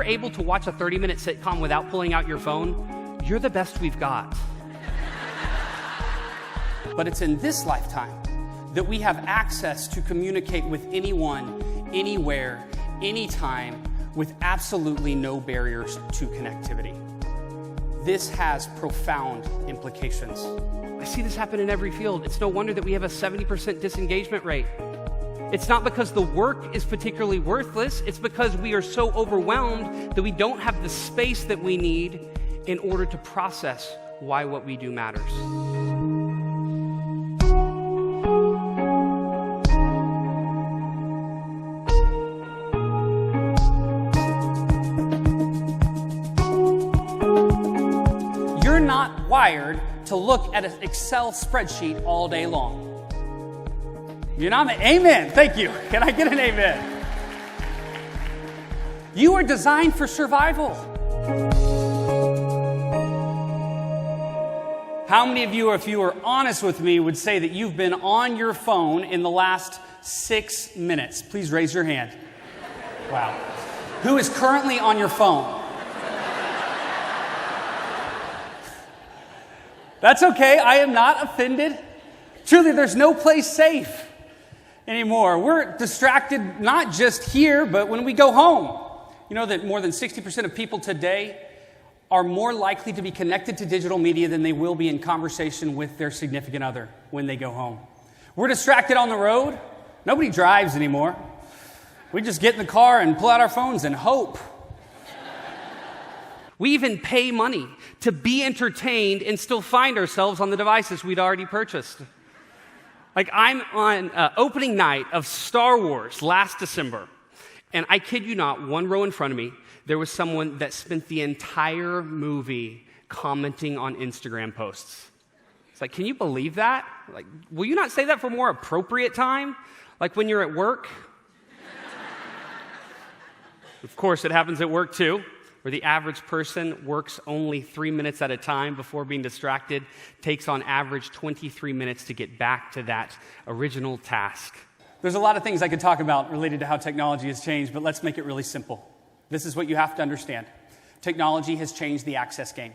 you're able to watch a 30-minute sitcom without pulling out your phone, you're the best we've got. But it's in this lifetime that we have access to communicate with anyone, anywhere, anytime, with absolutely no barriers to connectivity. This has profound implications. I see this happen in every field. It's no wonder that we have a 70% disengagement rate. It's not because the work is particularly worthless. It's because we are so overwhelmed that we don't have the space that we need in order to process why what we do matters. You're not wired to look at an Excel spreadsheet all day long. You're not, amen, thank you. Can I get an amen? You are designed for survival. How many of you, if you are honest with me, would say that you've been on your phone in the last 6 minutes? Please raise your hand. Wow. Who is currently on your phone? That's okay, I am not offended. Truly, there's no place safe anymore. We're distracted not just here, but when we go home. You know that more than 60% of people today are more likely to be connected to digital media than they will be in conversation with their significant other when they go home. We're distracted on the road. Nobody drives anymore. We just get in the car and pull out our phones and hope. We even pay money to be entertained and still find ourselves on the devices we'd already purchased. Like, I'm on opening night of Star Wars last December, and I kid you not, one row in front of me, there was someone that spent the entire movie commenting on Instagram posts. It's like, can you believe that? Like, will you not say that for a more appropriate time? Like when you're at work? Of course, it happens at work too, where the average person works only 3 minutes at a time before being distracted, takes on average 23 minutes to get back to that original task. There's a lot of things I could talk about related to how technology has changed, but let's make it really simple. This is what you have to understand. Technology has changed the access game.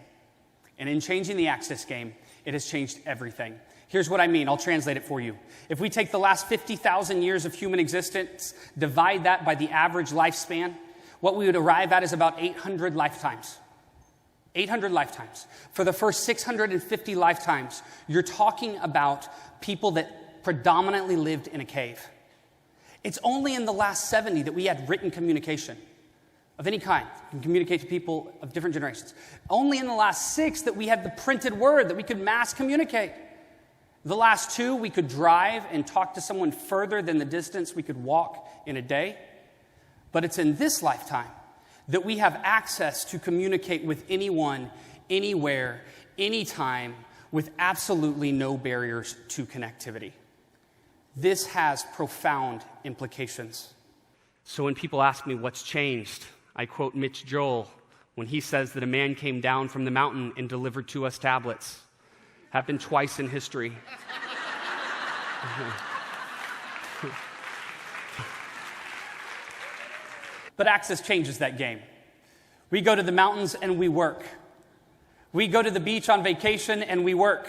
And in changing the access game, it has changed everything. Here's what I mean. I'll translate it for you. If we take the last 50,000 years of human existence, divide that by the average lifespan, what we would arrive at is about 800 lifetimes. 800 lifetimes. For the first 650 lifetimes, you're talking about people that predominantly lived in a cave. It's only in the last 70 that we had written communication of any kind. You can communicate to people of different generations. Only in the last 6 that we had the printed word that we could mass communicate. The last 2, we could drive and talk to someone further than the distance we could walk in a day. But it's in this lifetime that we have access to communicate with anyone, anywhere, anytime, with absolutely no barriers to connectivity. This has profound implications. So when people ask me what's changed, I quote Mitch Joel when he says that a man came down from the mountain and delivered to us tablets. Happened twice in history. But access changes that game. We go to the mountains and we work. We go to the beach on vacation and we work.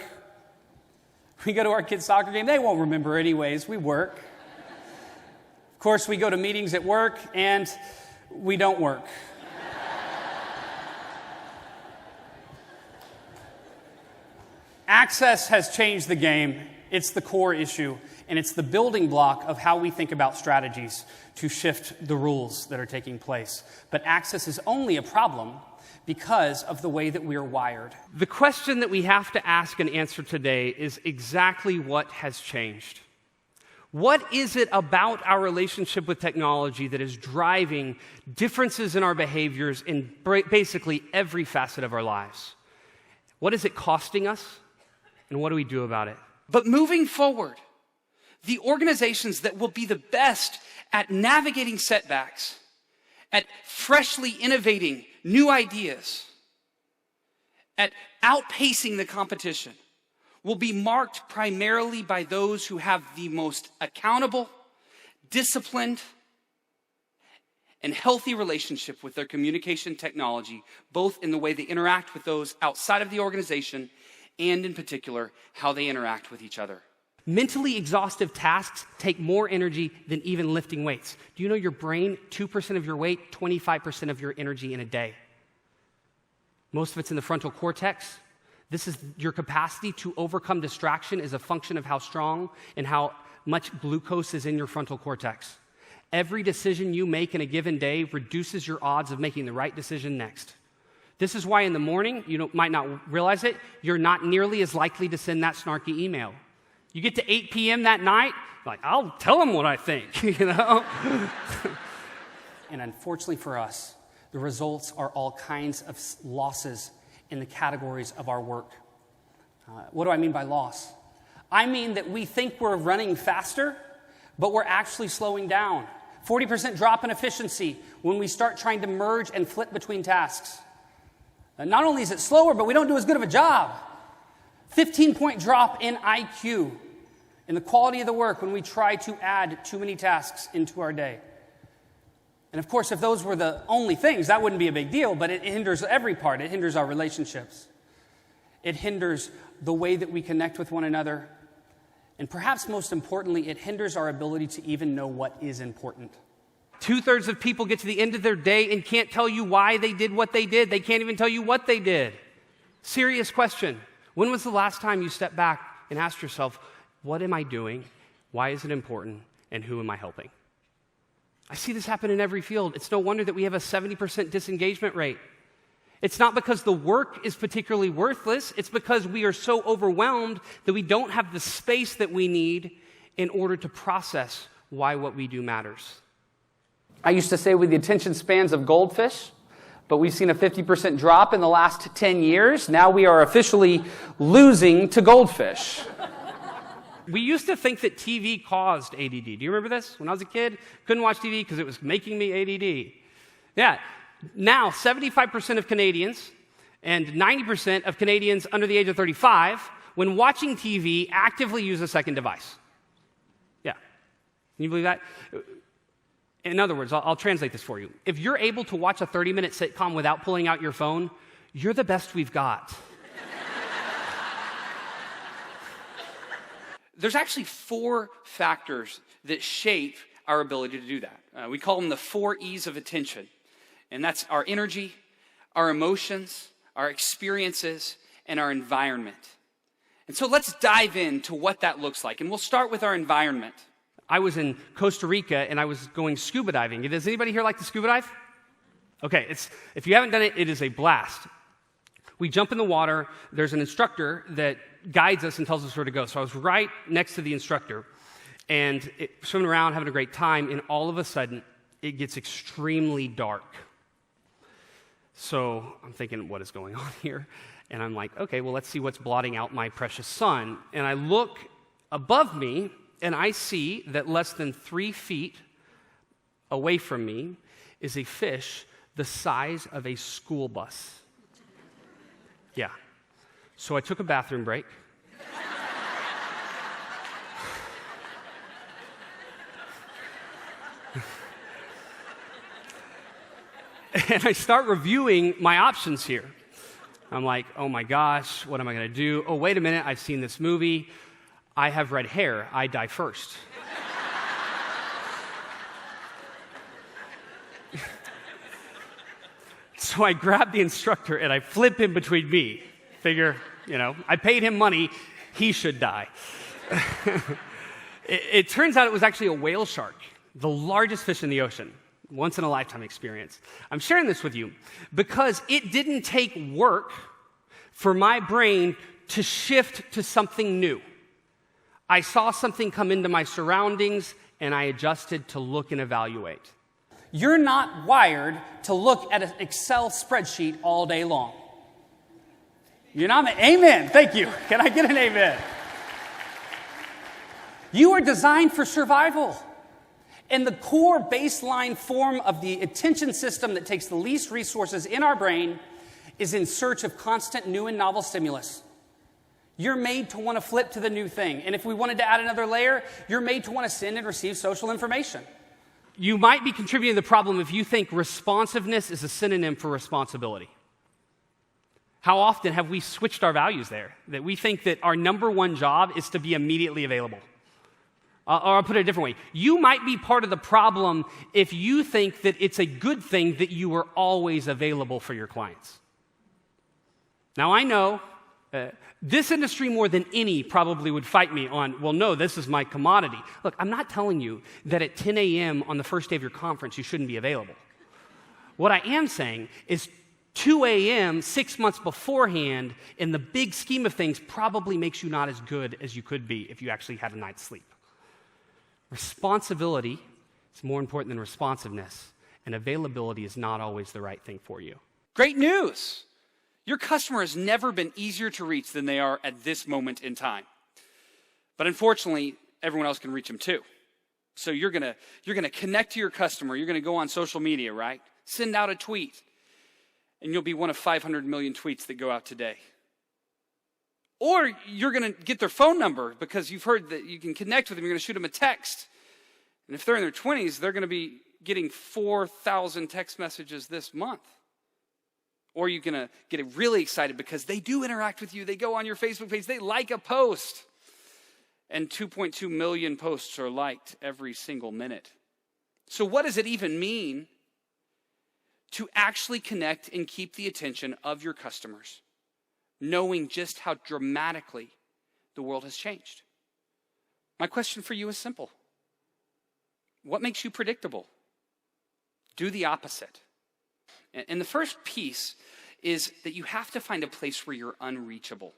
We go to our kids' soccer game. They won't remember anyways. We work. Of course, we go to meetings at work and we don't work. Access has changed the game. It's the core issue, and it's the building block of how we think about strategies to shift the rules that are taking place. But access is only a problem because of the way that we are wired. The question that we have to ask and answer today is exactly what has changed. What is it about our relationship with technology that is driving differences in our behaviors in basically every facet of our lives? What is it costing us, and what do we do about it? But moving forward, the organizations that will be the best at navigating setbacks, at freshly innovating new ideas, at outpacing the competition, will be marked primarily by those who have the most accountable, disciplined, and healthy relationship with their communication technology, both in the way they interact with those outside of the organization and, in particular, how they interact with each other. Mentally exhaustive tasks take more energy than even lifting weights. Do you know your brain, 2% of your weight, 25% of your energy in a day? Most of it's in the frontal cortex. This is your capacity to overcome distraction is a function of how strong and how much glucose is in your frontal cortex. Every decision you make in a given day reduces your odds of making the right decision next. This is why in the morning, might not realize it, you're not nearly as likely to send that snarky email. You get to 8 p.m. that night, like, I'll tell them what I think, And unfortunately for us, the results are all kinds of losses in the categories of our work. What do I mean by loss? I mean that we think we're running faster, but we're actually slowing down. 40% drop in efficiency when we start trying to merge and flip between tasks. Not only is it slower, but we don't do as good of a job. 15-point drop in IQ, in the quality of the work when we try to add too many tasks into our day. And of course, if those were the only things, that wouldn't be a big deal, but it hinders every part. It hinders our relationships. It hinders the way that we connect with one another. And perhaps most importantly, it hinders our ability to even know what is important. 2/3 of people get to the end of their day and can't tell you why they did what they did. They can't even tell you what they did. Serious question. When was the last time you stepped back and asked yourself, what am I doing? Why is it important? And who am I helping? I see this happen in every field. It's no wonder that we have a 70% disengagement rate. It's not because the work is particularly worthless. It's because we are so overwhelmed that we don't have the space that we need in order to process why what we do matters. I used to say with the attention spans of goldfish, but we've seen a 50% drop in the last 10 years. Now we are officially losing to goldfish. We used to think that TV caused ADD. Do you remember this? When I was a kid, couldn't watch TV because it was making me ADD. Yeah. Now, 75% of Canadians and 90% of Canadians under the age of 35, when watching TV, actively use a second device. Yeah. Can you believe that? In other words, I'll translate this for you. If you're able to watch a 30-minute sitcom without pulling out your phone, you're the best we've got. There's actually 4 factors that shape our ability to do that. We call them the 4 E's of attention. And that's our energy, our emotions, our experiences, and our environment. And so let's dive into what that looks like. And we'll start with our environment. I was in Costa Rica, and I was going scuba diving. Does anybody here like to scuba dive? Okay, if you haven't done it, it is a blast. We jump in the water. There's an instructor that guides us and tells us where to go. So I was right next to the instructor, and swimming around, having a great time, and all of a sudden, it gets extremely dark. So I'm thinking, what is going on here? And I'm like, okay, well, let's see what's blotting out my precious sun. And I look above me, and I see that less than 3 feet away from me is a fish the size of a school bus. Yeah. So I took a bathroom break. And I start reviewing my options here. I'm like, oh my gosh, what am I going to do? Oh, wait a minute, I've seen this movie. I have red hair. I die first. So I grab the instructor and I flip him between me. Figure, I paid him money. He should die. It turns out it was actually a whale shark, the largest fish in the ocean. Once-in-a-lifetime experience. I'm sharing this with you because it didn't take work for my brain to shift to something new. I saw something come into my surroundings, and I adjusted to look and evaluate. You're not wired to look at an Excel spreadsheet all day long. You're not. Amen. Thank you. Can I get an amen? You are designed for survival. And the core baseline form of the attention system that takes the least resources in our brain is in search of constant new and novel stimulus. You're made to want to flip to the new thing. And if we wanted to add another layer, you're made to want to send and receive social information. You might be contributing to the problem if you think responsiveness is a synonym for responsibility. How often have we switched our values there? That we think that our number one job is to be immediately available. Or I'll put it a different way. You might be part of the problem if you think that it's a good thing that you are always available for your clients. Now, I know this industry more than any probably would fight me on, well, no, this is my commodity. Look, I'm not telling you that at 10 a.m. on the first day of your conference you shouldn't be available. What I am saying is 2 a.m. 6 months beforehand in the big scheme of things probably makes you not as good as you could be if you actually had a night's sleep. Responsibility is more important than responsiveness, and availability is not always the right thing for you. Great news! Your customer has never been easier to reach than they are at this moment in time. But unfortunately, everyone else can reach them too. So you're gonna connect to your customer. You're gonna go on social media, right? Send out a tweet, and you'll be one of 500 million tweets that go out today. Or you're going to get their phone number because you've heard that you can connect with them. You're going to shoot them a text. And if they're in their 20s, they're going to be getting 4,000 text messages this month. Or you're going to get really excited because they do interact with you. They go on your Facebook page. They like a post. And 2.2 million posts are liked every single minute. So what does it even mean to actually connect and keep the attention of your customers, knowing just how dramatically the world has changed? My question for you is simple. What makes you predictable? Do the opposite. And the first piece is that you have to find a place where you're unreachable.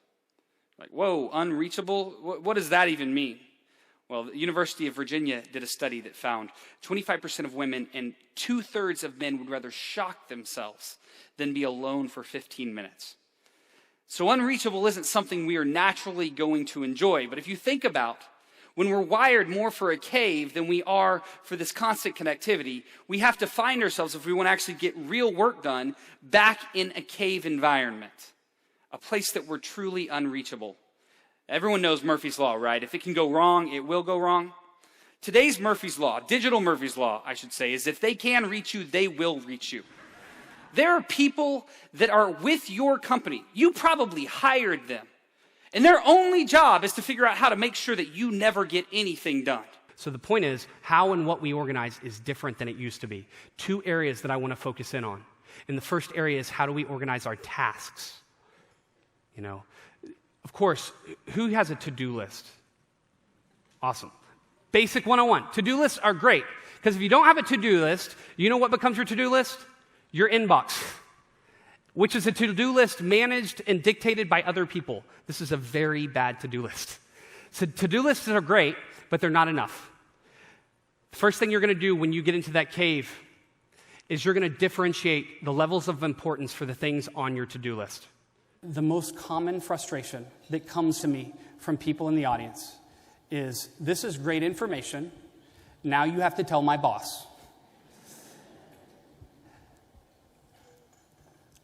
Like, whoa, unreachable? What does that even mean? Well, the University of Virginia did a study that found 25% of women and 2/3 of men would rather shock themselves than be alone for 15 minutes. So unreachable isn't something we are naturally going to enjoy. But if you think about when we're wired more for a cave than we are for this constant connectivity, we have to find ourselves, if we want to actually get real work done, back in a cave environment, a place that we're truly unreachable. Everyone knows Murphy's Law, right? If it can go wrong, it will go wrong. Today's Murphy's Law, digital Murphy's Law, I should say, is if they can reach you, they will reach you. There are people that are with your company. You probably hired them. And their only job is to figure out how to make sure that you never get anything done. So the point is, how and what we organize is different than it used to be. 2 areas that I want to focus in on. And the first area is, how do we organize our tasks? You know, of course, who has a to-do list? Awesome. Basic 101. To-do lists are great. Because if you don't have a to-do list, you know what becomes your to-do list? Your inbox, which is a to-do list managed and dictated by other people. This is a very bad to-do list. So to-do lists are great, but they're not enough. The first thing you're going to do when you get into that cave is you're going to differentiate the levels of importance for the things on your to-do list. The most common frustration that comes to me from people in the audience is, this is great information, now you have to tell my boss.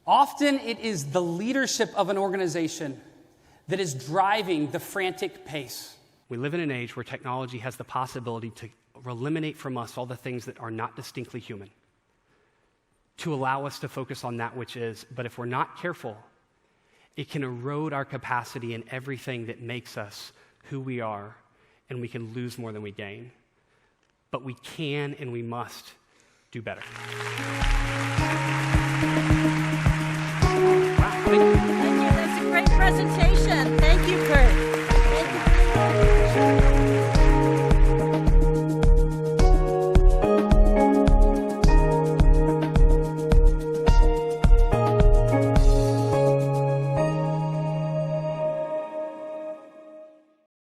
Often it is the leadership of an organization that is driving the frantic pace. We live in an age where technology has the possibility to eliminate from us all the things that are not distinctly human, to allow us to focus on that which is. But if we're not careful, it can erode our capacity in everything that makes us who we are, and we can lose more than we gain. But we can and we must do better.